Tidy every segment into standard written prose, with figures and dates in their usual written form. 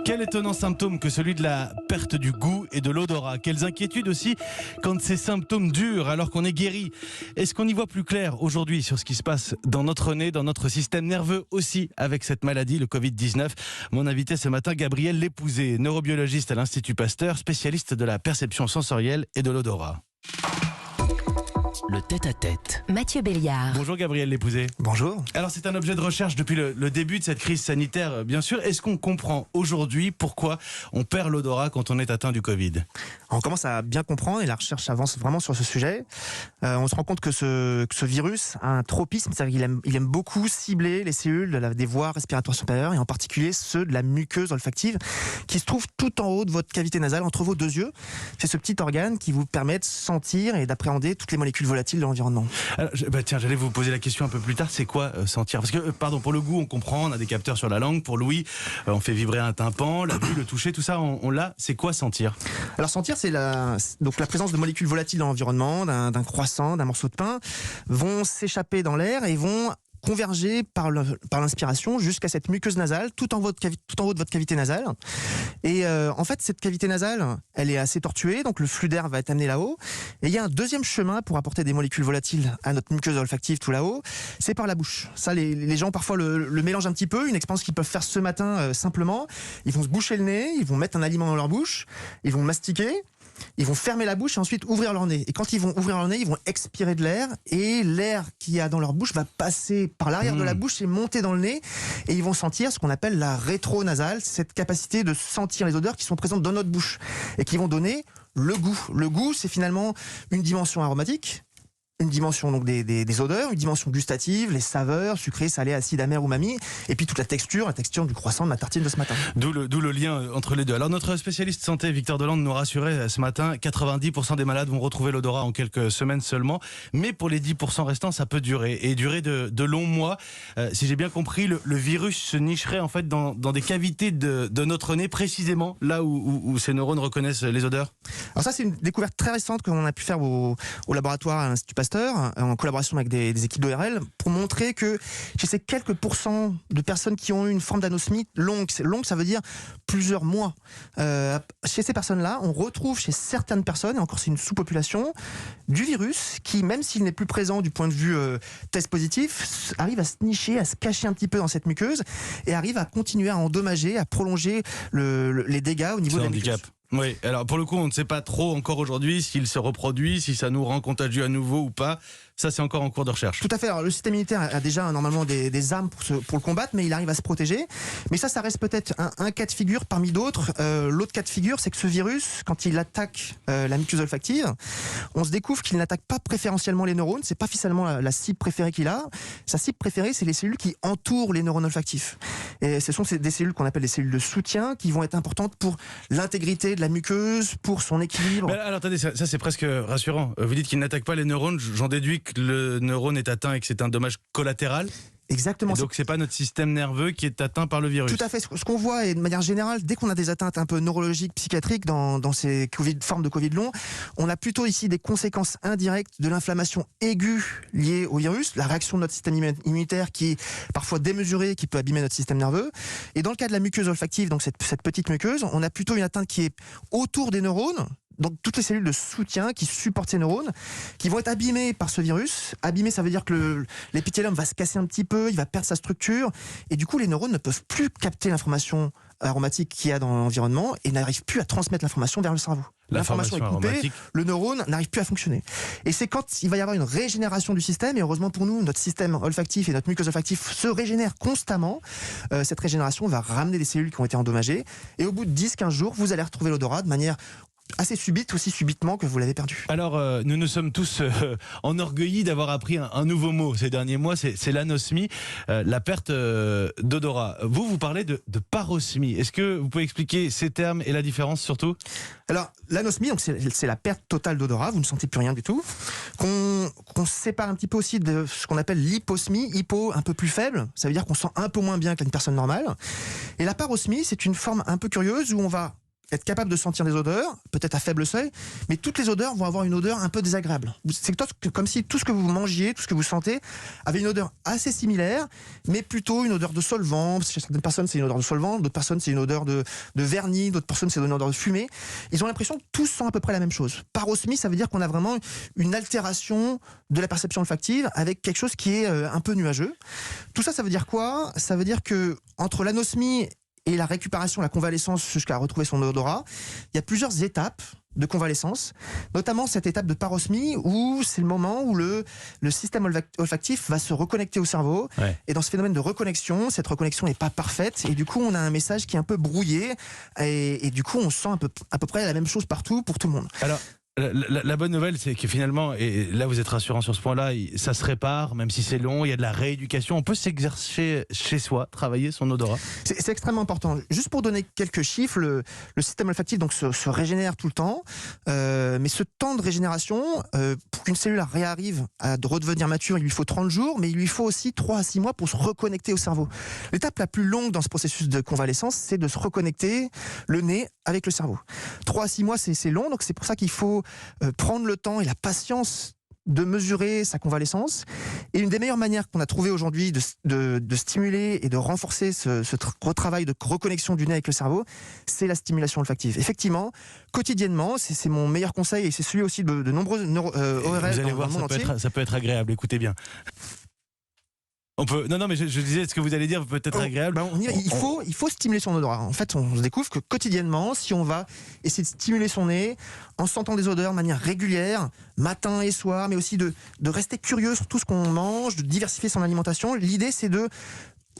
Quel étonnant symptôme que celui de la perte du goût et de l'odorat. Quelles inquiétudes aussi quand ces symptômes durent alors qu'on est guéri. Est-ce qu'on y voit plus clair aujourd'hui sur ce qui se passe dans notre nez, dans notre système nerveux aussi avec cette maladie, le Covid-19 ? Mon invité ce matin, Gabriel Lépouzé, neurobiologiste à l'Institut Pasteur, spécialiste de la perception sensorielle et de l'odorat. Le tête-à-tête. Mathieu Béliard. Bonjour Gabriel Lépouzé. Bonjour. Alors c'est un objet de recherche depuis le début de cette crise sanitaire, bien sûr. Est-ce qu'on comprend aujourd'hui pourquoi on perd l'odorat quand on est atteint du Covid ? On commence à bien comprendre et la recherche avance vraiment sur ce sujet. On se rend compte que ce virus a un tropisme, c'est-à-dire qu'il aime beaucoup cibler les cellules des voies respiratoires supérieures et en particulier ceux de la muqueuse olfactive qui se trouve tout en haut de votre cavité nasale, entre vos deux yeux. C'est ce petit organe qui vous permet de sentir et d'appréhender toutes les molécules volatiles de l'environnement. Alors, tiens, j'allais vous poser la question un peu plus tard, c'est quoi sentir ? Parce que, pour le goût, on comprend, on a des capteurs sur la langue, pour l'ouïe, on fait vibrer un tympan, la vue, le toucher, tout ça, on l'a. C'est quoi sentir ? Alors sentir, c'est la présence de molécules volatiles dans l'environnement, d'un croissant, d'un morceau de pain, vont s'échapper dans l'air et vont converger par l'inspiration jusqu'à cette muqueuse nasale, tout en haut de votre cavité nasale. Et en fait, cette cavité nasale, elle est assez tortuée, donc le flux d'air va être amené là-haut. Et il y a un deuxième chemin pour apporter des molécules volatiles à notre muqueuse olfactive tout là-haut, c'est par la bouche. Ça, les gens parfois le mélangent un petit peu, une expérience qu'ils peuvent faire ce matin simplement. Ils vont se boucher le nez, ils vont mettre un aliment dans leur bouche, ils vont mastiquer. Ils vont fermer la bouche et ensuite ouvrir leur nez. Et quand ils vont ouvrir leur nez, ils vont expirer de l'air. Et l'air qu'il y a dans leur bouche va passer par l'arrière de la bouche et monter dans le nez. Et ils vont sentir ce qu'on appelle la rétronasale, cette capacité de sentir les odeurs qui sont présentes dans notre bouche et qui vont donner le goût. Le goût, c'est finalement une dimension aromatique. Une dimension donc des odeurs, une dimension gustative, les saveurs, sucrées, salées, acides, amères, umami, et puis toute la texture du croissant de ma tartine de ce matin. D'où le lien entre les deux. Alors notre spécialiste santé, Victor Delande, nous rassurait ce matin, 90% des malades vont retrouver l'odorat en quelques semaines seulement, mais pour les 10% restants, ça peut durer, et durer de longs mois. Si j'ai bien compris, le virus se nicherait en fait dans des cavités de notre nez, précisément là où ces neurones reconnaissent les odeurs. Alors ça, c'est une découverte très récente qu'on a pu faire au laboratoire à l'Institut Pasteur, en collaboration avec des équipes d'ORL, pour montrer que chez ces quelques pourcents de personnes qui ont eu une forme d'anosmie longue, ça veut dire plusieurs mois, chez ces personnes-là, on retrouve chez certaines personnes, et encore c'est une sous-population, du virus qui, même s'il n'est plus présent du point de vue test positif, arrive à se nicher, à se cacher un petit peu dans cette muqueuse et arrive à continuer à endommager, à prolonger les dégâts au niveau de la muqueuse. Oui, alors pour le coup, on ne sait pas trop encore aujourd'hui s'il se reproduit, si ça nous rend contagieux à nouveau ou pas. Ça, c'est encore en cours de recherche. Tout à fait. Alors, le système immunitaire a déjà normalement des armes pour le combattre, mais il arrive à se protéger. Mais ça reste peut-être un cas de figure parmi d'autres. L'autre cas de figure, c'est que ce virus, quand il attaque la muqueuse olfactive, on se découvre qu'il n'attaque pas préférentiellement les neurones. C'est pas finalement la cible préférée qu'il a. Sa cible préférée, c'est les cellules qui entourent les neurones olfactifs. Et ce sont des cellules qu'on appelle des cellules de soutien qui vont être importantes pour l'intégrité de la muqueuse, pour son équilibre. Mais alors attendez, ça c'est presque rassurant. Vous dites qu'il n'attaque pas les neurones, j'en déduis que le neurone est atteint et que c'est un dommage collatéral. Exactement. Et donc c'est pas notre système nerveux qui est atteint par le virus. Tout à fait. Ce qu'on voit, et de manière générale, dès qu'on a des atteintes un peu neurologiques, psychiatriques dans ces formes de Covid long, on a plutôt ici des conséquences indirectes de l'inflammation aiguë liée au virus, la réaction de notre système immunitaire qui est parfois démesurée, qui peut abîmer notre système nerveux. Et dans le cas de la muqueuse olfactive, donc cette petite muqueuse, on a plutôt une atteinte qui est autour des neurones. Donc toutes les cellules de soutien qui supportent ces neurones, qui vont être abîmées par ce virus. Abîmées, ça veut dire que l'épithélium va se casser un petit peu, il va perdre sa structure, et du coup les neurones ne peuvent plus capter l'information aromatique qu'il y a dans l'environnement et n'arrivent plus à transmettre l'information vers le cerveau. L'information est coupée, aromatique. Le neurone n'arrive plus à fonctionner. Et c'est quand il va y avoir une régénération du système, et heureusement pour nous, notre système olfactif et notre muqueuse olfactive se régénèrent constamment. Cette régénération va ramener des cellules qui ont été endommagées, et au bout de 10-15 jours, vous allez retrouver l'odorat de manière assez subite, aussi subitement que vous l'avez perdu. Alors, nous sommes tous enorgueillis d'avoir appris un nouveau mot ces derniers mois, c'est l'anosmie, la perte d'odorat. Vous parlez de parosmie. Est-ce que vous pouvez expliquer ces termes et la différence surtout ? Alors, l'anosmie, donc c'est la perte totale d'odorat, vous ne sentez plus rien du tout, qu'on sépare un petit peu aussi de ce qu'on appelle l'hyposmie, hypo un peu plus faible, ça veut dire qu'on sent un peu moins bien qu'une personne normale. Et la parosmie, c'est une forme un peu curieuse où on va être capable de sentir des odeurs, peut-être à faible seuil, mais toutes les odeurs vont avoir une odeur un peu désagréable. C'est comme si tout ce que vous mangiez, tout ce que vous sentez, avait une odeur assez similaire, mais plutôt une odeur de solvant. Chez certaines personnes, c'est une odeur de solvant, d'autres personnes, c'est une odeur de vernis, d'autres personnes, c'est une odeur de fumée. Ils ont l'impression que tous sentent à peu près la même chose. Parosmie, ça veut dire qu'on a vraiment une altération de la perception olfactive avec quelque chose qui est un peu nuageux. Tout ça, ça veut dire quoi? Ça veut dire que entre l'anosmie et la récupération, la convalescence jusqu'à retrouver son odorat, il y a plusieurs étapes de convalescence, notamment cette étape de parosmie où c'est le moment où le système olfactif va se reconnecter au cerveau. Ouais. Et dans ce phénomène de reconnexion, cette reconnexion n'est pas parfaite et du coup on a un message qui est un peu brouillé et du coup on sent à peu près la même chose partout pour tout le monde. Alors, la bonne nouvelle, c'est que finalement, et là vous êtes rassurant sur ce point-là, ça se répare, même si c'est long, il y a de la rééducation, on peut s'exercer chez soi, travailler son odorat. C'est extrêmement important. Juste pour donner quelques chiffres, le système olfactif donc, se régénère tout le temps, mais ce temps de régénération, pour qu'une cellule réarrive à redevenir mature, il lui faut 30 jours, mais il lui faut aussi 3 à 6 mois pour se reconnecter au cerveau. L'étape la plus longue dans ce processus de convalescence, c'est de se reconnecter le nez avec le cerveau. 3 à 6 mois, c'est long, donc c'est pour ça qu'il faut prendre le temps et la patience de mesurer sa convalescence. Et une des meilleures manières qu'on a trouvé aujourd'hui de stimuler et de renforcer ce retravail de reconnexion du nez avec le cerveau, c'est la stimulation olfactive. Effectivement, quotidiennement, c'est mon meilleux conseil et c'est celui aussi de nombreux ORL vous allez voir, dans le monde entier. ça peut être agréable, écoutez bien. On peut... Non, mais je disais, ce que vous allez dire peut être agréable. Il faut stimuler son odorat. En fait, on se découvre que quotidiennement, si on va essayer de stimuler son nez en sentant des odeurs de manière régulière, matin et soir, mais aussi de rester curieux sur tout ce qu'on mange, de diversifier son alimentation, l'idée c'est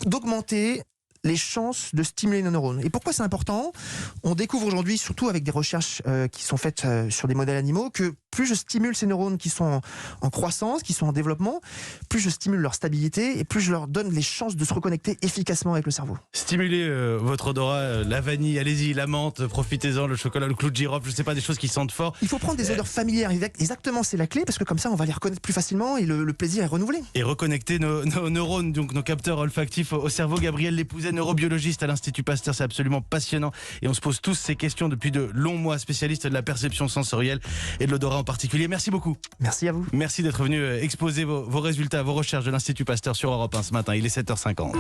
d'augmenter les chances de stimuler nos neurones. Et pourquoi c'est important? On découvre aujourd'hui, surtout avec des recherches qui sont faites sur des modèles animaux, que plus je stimule ces neurones qui sont en croissance, qui sont en développement, plus je stimule leur stabilité et plus je leur donne les chances de se reconnecter efficacement avec le cerveau. Stimulez votre odorat, la vanille, allez-y, la menthe, profitez-en, le chocolat, le clou de girofle, je sais pas, des choses qui sentent fort. Il faut prendre des odeurs familières, exactement, c'est la clé, parce que comme ça on va les reconnaître plus facilement et le plaisir est renouvelé. Et reconnecter nos neurones, donc nos capteurs olfactifs au cerveau. Gabriel Lépouzet, neurobiologiste à l'Institut Pasteur, c'est absolument passionnant. Et on se pose tous ces questions depuis de longs mois, spécialiste de la perception sensorielle et de l'odorat en particulier. Merci beaucoup. Merci à vous. Merci d'être venu exposer vos résultats, vos recherches de l'Institut Pasteur sur Europe 1 ce matin. Il est 7h50.